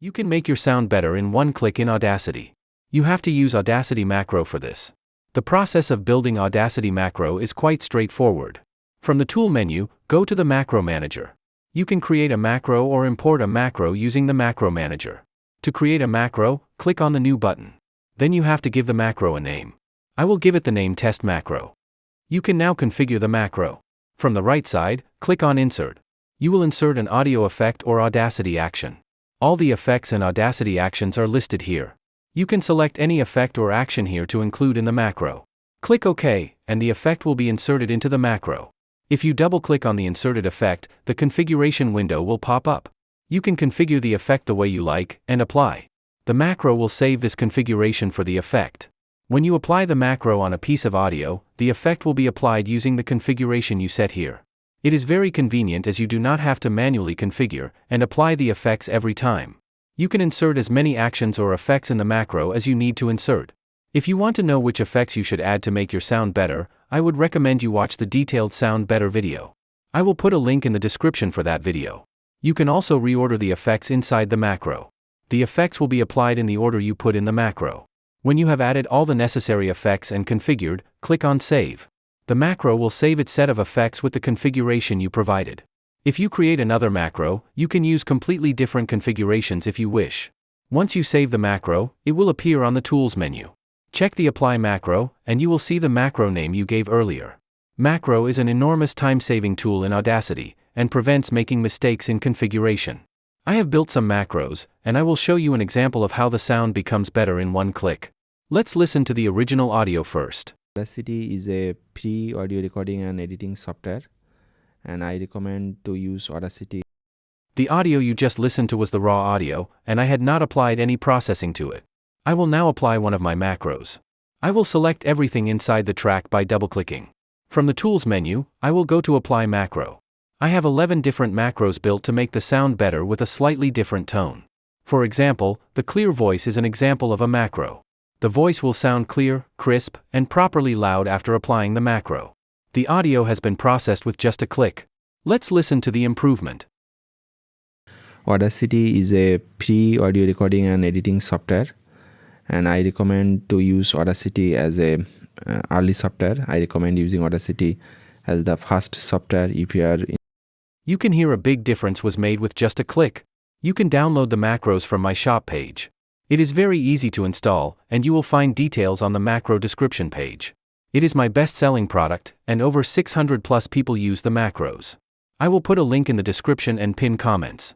You can make your sound better in one click in Audacity. You have to use Audacity macro for this. The process of building Audacity macro is quite straightforward. From the tool menu, go to the macro manager. You can create a macro or import a macro using the macro manager. To create a macro, click on the new button. Then you have to give the macro a name. I will give it the name test macro. You can now configure the macro. From the right side, click on Insert. You will insert an audio effect or Audacity action. All the effects and Audacity actions are listed here. You can select any effect or action here to include in the macro. Click OK, and the effect will be inserted into the macro. If you double-click on the inserted effect, the configuration window will pop up. You can configure the effect the way you like, and apply. The macro will save this configuration for the effect. When you apply the macro on a piece of audio, the effect will be applied using the configuration you set here. It is very convenient as you do not have to manually configure and apply the effects every time. You can insert as many actions or effects in the macro as you need to insert. If you want to know which effects you should add to make your sound better, I would recommend you watch the detailed Sound Better video. I will put a link in the description for that video. You can also reorder the effects inside the macro. The effects will be applied in the order you put in the macro. When you have added all the necessary effects and configured, click on Save. The macro will save its set of effects with the configuration you provided. If you create another macro, you can use completely different configurations if you wish. Once you save the macro, it will appear on the Tools menu. Check the Apply macro, and you will see the macro name you gave earlier. Macro is an enormous time-saving tool in Audacity, and prevents making mistakes in configuration. I have built some macros, and I will show you an example of how the sound becomes better in one click. Let's listen to the original audio first. Audacity is a free audio recording and editing software, and I recommend to use Audacity. The audio you just listened to was the raw audio, and I had not applied any processing to it. I will now apply one of my macros. I will select everything inside the track by double-clicking. From the Tools menu, I will go to Apply Macro. I have 11 different macros built to make the sound better with a slightly different tone. For example, the clear voice is an example of a macro. The voice will sound clear, crisp, and properly loud after applying the macro. The audio has been processed with just a click. Let's listen to the improvement. Audacity is a free audio recording and editing software, and I recommend to use Audacity as a early software. I recommend using Audacity as the first software if you are in. You can hear a big difference was made with just a click. You can download the macros from my shop page. It is very easy to install, and you will find details on the macro description page. It is my best-selling product, and over 600+ people use the macros. I will put a link in the description and pin comments.